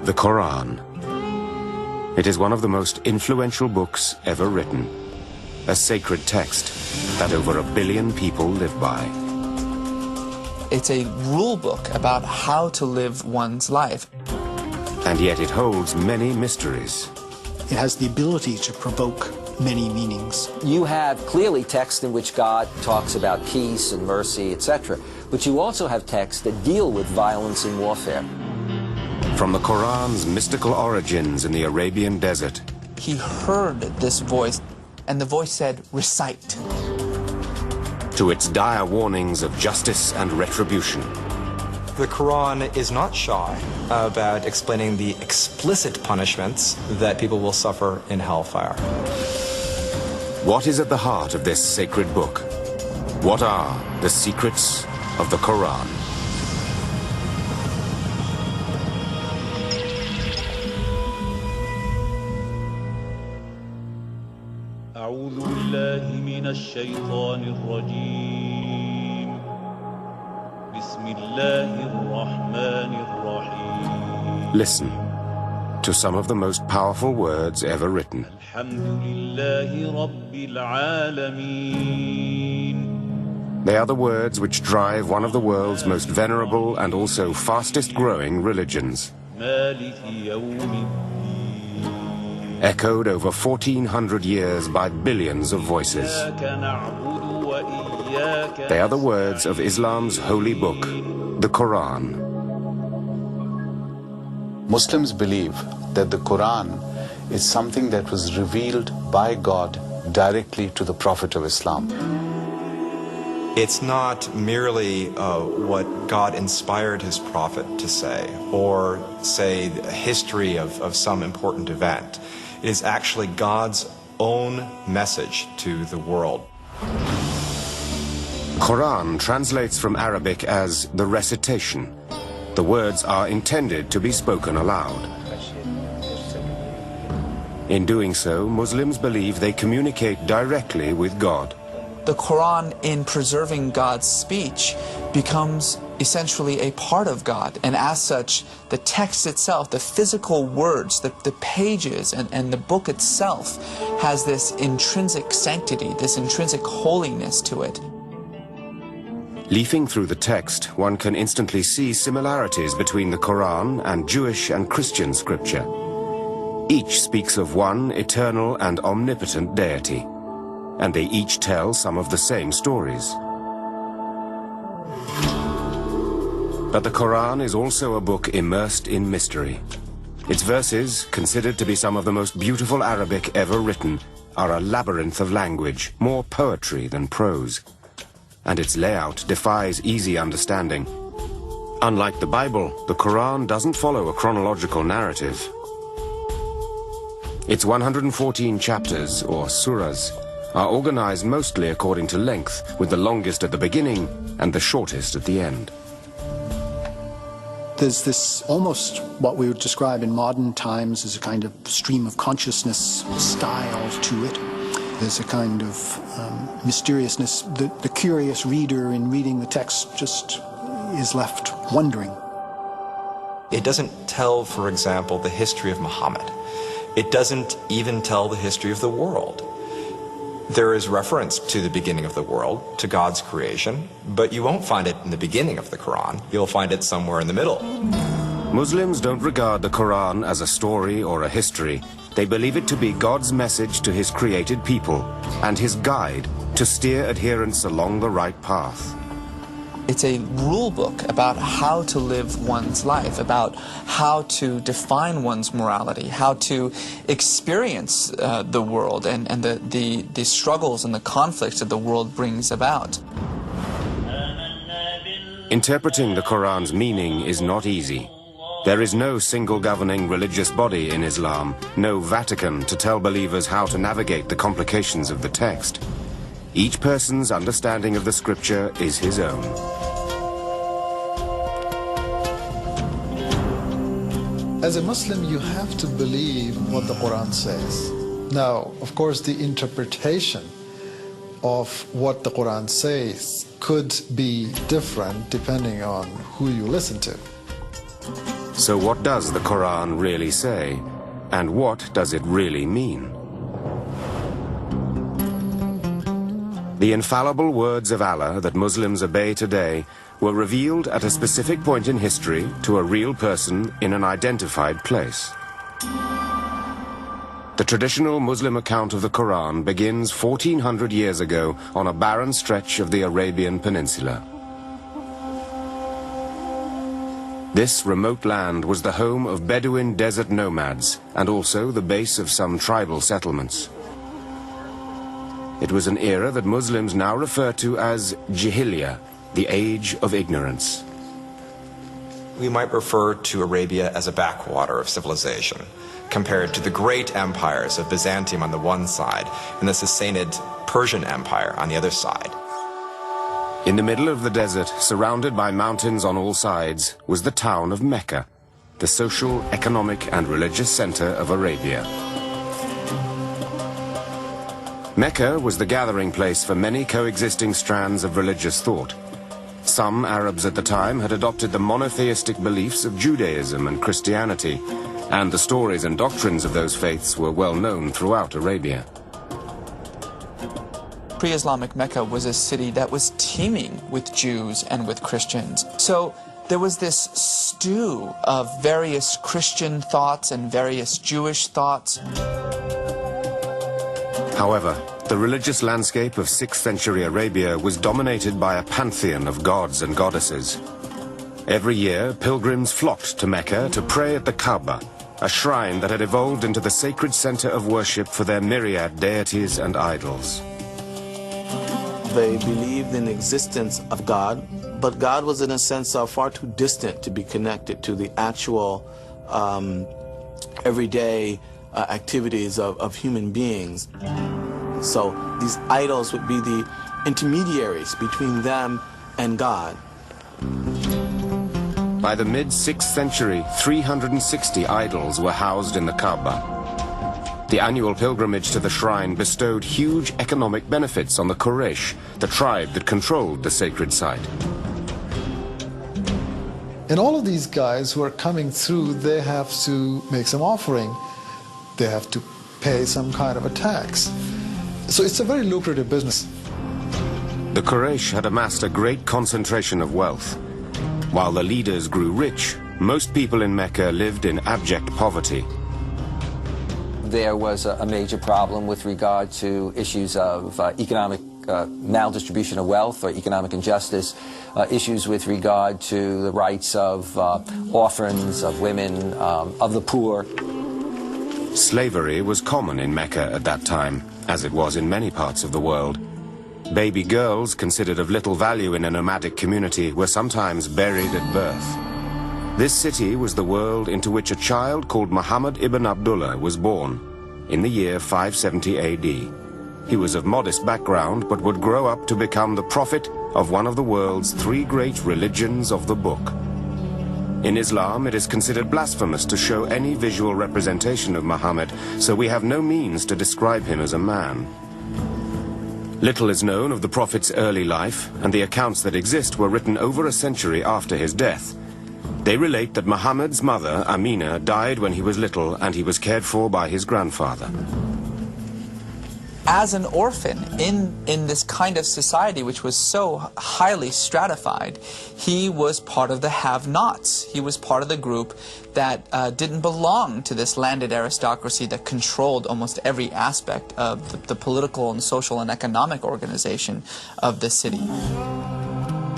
The Quran. It is one of the most influential books ever written, a sacred text that over 1 billion people live by. It's a rule book about how to live one's life. And yet it holds many mysteries. It has the ability to provoke many meanings. You have clearly texts in which God talks about peace and mercy, etc. But you also have texts that deal with violence and warfare. From the Quran's mystical origins in the Arabian desert. He heard this voice, and the voice said, recite. To its dire warnings of justice and retribution. The Quran is not shy about explaining the explicit punishments that people will suffer in hellfire. What is at the heart of this sacred book? What are the secrets of the Quran? أعوذ بالله من الشيطان الرجيم بسم الله الرحمن الرحيم. Listen to some of the most powerful words ever written. الحمد لله رب العالمين. They are the words which drive one of the world's most venerable and also fastest growing religions. مالك يوم الدين. Echoed over 1400 years by billions of voices. They are the words of Islam's holy book, the Quran. Muslims believe that the Quran is something that was revealed by God directly to the Prophet of Islam. It's not merely what God inspired his prophet to say, or say a history of some important event. It is actually God's own message to the world. Quran translates from Arabic as the recitation. The words are intended to be spoken aloud. In doing so, Muslims believe they communicate directly with God. The Quran, in preserving God's speech, becomes essentially a part of God. And as such, the text itself, the physical words, the pages, and the book itself has this intrinsic sanctity, this intrinsic holiness to it. Leafing through the text, one can instantly see similarities between the Quran and Jewish and Christian scripture. Each speaks of one eternal and omnipotent deity, and they each tell some of the same stories. But the Quran is also a book immersed in mystery. Its verses, considered to be some of the most beautiful Arabic ever written, are a labyrinth of language, more poetry than prose. And its layout defies easy understanding. Unlike the Bible, the Quran doesn't follow a chronological narrative. Its 114 chapters, or surahs, are organized mostly according to length, with the longest at the beginning and the shortest at the end. There's this almost what we would describe in modern times as a kind of stream of consciousness style to it. There's a kind of mysteriousness. The curious reader in reading the text just is left wondering. It doesn't tell, for example, the history of Muhammad. It doesn't even tell the history of the world. There is reference to the beginning of the world, to God's creation, but you won't find it in the beginning of the Quran. You'll find it somewhere in the middle. Muslims don't regard the Quran as a story or a history. They believe it to be God's message to his created people and his guide to steer adherents along the right path. It's a rule book about how to live one's life, about how to define one's morality, how to experience the world and the struggles and the conflicts that the world brings about. Interpreting the Quran's meaning is not easy. There is no single governing religious body in Islam, no Vatican to tell believers how to navigate the complications of the text. Each person's understanding of the scripture is his own. As a Muslim, you have to believe what the Quran says. Now, of course, the interpretation of what the Quran says could be different depending on who you listen to. So what does the Quran really say? And what does it really mean? The infallible words of Allah that Muslims obey today were revealed at a specific point in history to a real person in an identified place. The traditional Muslim account of the Quran begins 1400 years ago on a barren stretch of the Arabian Peninsula. This remote land was the home of Bedouin desert nomads and also the base of some tribal settlements. It was an era that Muslims now refer to as Jahiliyyah, the age of ignorance. We might refer to Arabia as a backwater of civilization, compared to the great empires of Byzantium on the one side and the Sassanid Persian Empire on the other side. In the middle of the desert, surrounded by mountains on all sides, was the town of Mecca, the social, economic, and religious center of Arabia. Mecca was the gathering place for many coexisting strands of religious thought. Some Arabs at the time had adopted the monotheistic beliefs of Judaism and Christianity, and the stories and doctrines of those faiths were well known throughout Arabia. Pre-Islamic Mecca was a city that was teeming with Jews and with Christians. So there was this stew of various Christian thoughts and various Jewish thoughts. However, the religious landscape of 6th century Arabia was dominated by a pantheon of gods and goddesses. Every year, pilgrims flocked to Mecca to pray at the Kaaba, a shrine that had evolved into the sacred center of worship for their myriad deities and idols. They believed in the existence of God, but God was in a sense far too distant to be connected to the actual everyday activities of human beings. So these idols would be the intermediaries between them and God. By the mid-6th century, 360 idols were housed in the Kaaba. The annual pilgrimage to the shrine bestowed huge economic benefits on the Quraysh, the tribe that controlled the sacred site. And all of these guys who are coming through, they have to make some offering. They have to pay some kind of a tax. So it's a very lucrative business. The Quraysh had amassed a great concentration of wealth. While the leaders grew rich, most people in Mecca lived in abject poverty. There was a major problem with regard to issues of economic maldistribution of wealth or economic injustice, issues with regard to the rights of orphans, of women, of the poor. Slavery was common in Mecca at that time, as it was in many parts of the world. Baby girls, considered of little value in a nomadic community, were sometimes buried at birth. This city was the world into which a child called Muhammad ibn Abdullah was born in the year 570 AD. He was of modest background, but would grow up to become the prophet of one of the world's 3 great religions of the book. In Islam, it is considered blasphemous to show any visual representation of Muhammad, so we have no means to describe him as a man. Little is known of the prophet's early life, and the accounts that exist were written over a century after his death. They relate that Muhammad's mother, Amina, died when he was little and he was cared for by his grandfather. As an orphan in this kind of society which was so highly stratified, he was part of the have-nots. He was part of the group that didn't belong to this landed aristocracy that controlled almost every aspect of the political and social and economic organization of the city.